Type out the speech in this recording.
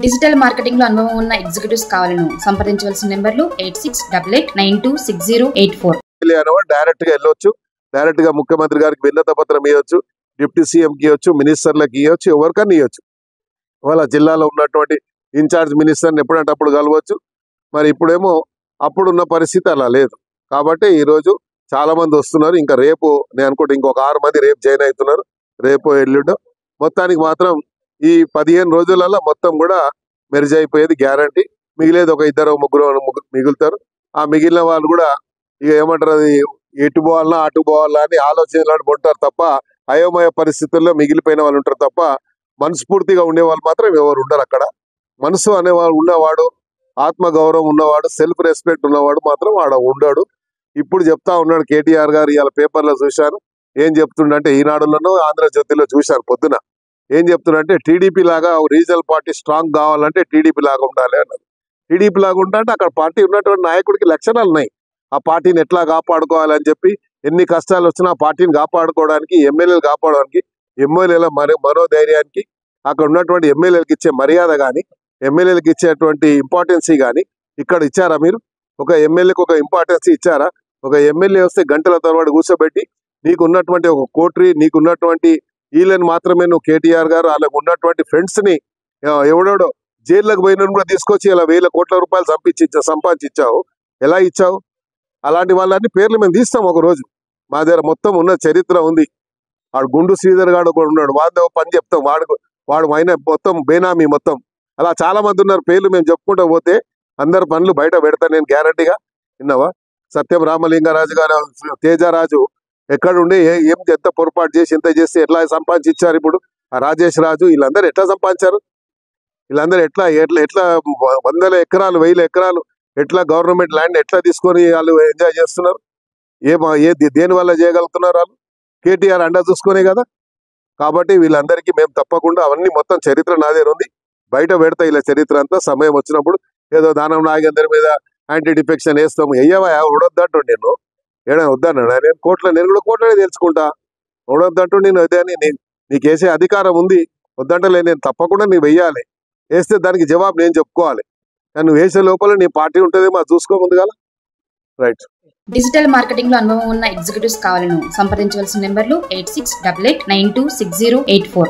Digital marketing లో అనుభవం ఉన్న ఎగ్జిక్యూటివ్స్ కావాలను సంప్రదించవలసిన నెంబర్లు 8688908084. డైరెక్ట్ గా వెళ్ళొచ్చు, డైరెక్ట్ గా ముఖ్యమంత్రి గారికి విన్నత పత్రం ఇవ్వచ్చు, డిప్యూటీ సీఎం కి ఇవ్వచ్చు, మినిస్టర్లకు ఇవ్వచ్చు, ఎవరికన్నా ఇవ్వచ్చు. వాళ్ళ జిల్లాలో ఉన్నటువంటి ఇన్ఛార్జ్ మినిస్టర్ని ఎప్పుడంటే అప్పుడు కలవచ్చు. మరి ఇప్పుడేమో అప్పుడున్న పరిస్థితి అలా లేదు. కాబట్టి ఈ రోజు చాలా మంది వస్తున్నారు. ఇంకా రేపు నేను అనుకుంటే ఇంకొక 6 మంది రేపు జాయిన్ అవుతున్నారు. రేపు ఎల్లుండో మొత్తానికి మాత్రం ఈ 15 రోజులలో మొత్తం కూడా మెర్జ్ అయిపోయేది గ్యారంటీ. మిగిలేదు ఒక 2-3 మిగులుతారు. ఆ మిగిలిన వాళ్ళు కూడా ఇక ఏమంటారు, అది ఎటు పోవాలన్నా అటు పోవాలా అని ఆలోచనలు ఉంటారు తప్ప, అయోమయ పరిస్థితుల్లో మిగిలిపోయిన వాళ్ళు ఉంటారు తప్ప మనస్ఫూర్తిగా ఉండేవాళ్ళు మాత్రం ఎవరు ఉండరు అక్కడ. మనసు అనేవాడు ఉన్నవాడు, ఆత్మగౌరవం ఉన్నవాడు, సెల్ఫ్ రెస్పెక్ట్ ఉన్నవాడు మాత్రం వాడు ఉండడు. ఇప్పుడు చెప్తా ఉన్నాడు కేటీఆర్ గారు, ఇవాళ పేపర్లో చూశాను. ఏం చెప్తుండంటే ఈనాడులోనూ ఆంధ్రజ్యోతిలో చూశాను పొద్దున. ఏం చెప్తుండంటే టీడీపీ లాగా రీజనల్ పార్టీ స్ట్రాంగ్ కావాలంటే టీడీపీ లాగా ఉండాలి అన్నది. టీడీపీ లాగా ఉండాలంటే అక్కడ పార్టీ ఉన్నటువంటి నాయకుడికి లక్షణాలు ఉన్నాయి. ఆ పార్టీని ఎట్లా కాపాడుకోవాలని చెప్పి ఎన్ని కష్టాలు వచ్చినా ఆ పార్టీని కాపాడుకోవడానికి, ఎమ్మెల్యేలు కాపాడడానికి, ఎమ్మెల్యేల మనోధైర్యానికి, అక్కడ ఉన్నటువంటి ఎమ్మెల్యేలకు ఇచ్చే మర్యాద కానీ, ఎమ్మెల్యేలకు ఇచ్చేటువంటి ఇంపార్టెన్సీ కానీ ఇక్కడ ఇచ్చారా మీరు? ఒక ఎమ్మెల్యేకి ఒక ఇంపార్టెన్సీ ఇచ్చారా? ఒక ఎమ్మెల్యే వస్తే గంటల తరబడి కూర్చోబెట్టి నీకు ఉన్నటువంటి ఒక కోట్రీ, నీకున్నటువంటి వీళ్ళని మాత్రమే నువ్వు కేటీఆర్ గారు వాళ్ళకు ఉన్నటువంటి ఫ్రెండ్స్ ని ఎవడోడో జైల్లోకి పోయిన కూడా తీసుకొచ్చి ఇలా 1000 కోట్ల రూపాయలు సంపాదించావు. ఎలా ఇచ్చావు? అలాంటి వాళ్ళని పేర్లు మేము తీస్తాం ఒక రోజు. మా దగ్గర మొత్తం ఉన్న చరిత్ర ఉంది. వాడు గుండు శ్రీధర్ గాడు కూడా ఉన్నాడు. వాడు పని చెప్తాం. వాడు ఆయన మొత్తం బేనామీ మొత్తం. అలా చాలా మంది ఉన్నారు. పేర్లు మేము చెప్పుకుంటూ పోతే అందరు పనులు బయట పెడతాను నేను గ్యారంటీగా. విన్నావా? సత్యం రామలింగరాజు గారు, తేజరాజు ఎక్కడుండి ఎంత పొరపాటు చేసి ఎంత చేస్తే ఎట్లా సంపాదించారు? ఇప్పుడు ఆ రాజేష్ రాజు వీళ్ళందరూ ఎట్లా సంపాదించారు? వీళ్ళందరూ ఎట్లా ఎట్లా ఎట్లా 100 ఎకరాలు 1000 ఎకరాలు ఎట్లా గవర్నమెంట్ ల్యాండ్ ఎట్లా తీసుకొని వాళ్ళు ఎంజాయ్ చేస్తున్నారు? దేని వల్ల చేయగలుగుతున్నారు? వాళ్ళు కేటీఆర్ అండా చూసుకునే కదా. కాబట్టి వీళ్ళందరికీ మేము తప్పకుండా అవన్నీ మొత్తం చరిత్ర నా దగ్గర ఉంది, బయట పెడతా. ఇలా చరిత్ర అంతా సమయం వచ్చినప్పుడు ఏదో దానం నాగేందర్ మీద యాంటీ డిఫెక్షన్ వేస్తాము. అయ్యవా ఉడొద్దంటు నేను ఏడా వద్దన్నాడు. నేను కూడా కోట్లనే తెలుసుకుంటా. ఉడొద్దంటూ నేను అదే అని నీకు వేసే అధికారం ఉంది. వద్దంటలే, నేను తప్పకుండా నీవు వెయ్యాలి. వేస్తే దానికి జవాబు నేను చెప్పుకోవాలి. కానీ నువ్వు వేసే లోపల నీ పార్టీ ఉంటుంది మా చూసుకోముందు కదా. రైట్. డిజిటల్ మార్కెటింగ్ లో అనుభవం ఉన్న ఎగ్జిక్యూటివ్స్ కావాలను సంప్రదించవలసిన నెంబర్లు 8688926084.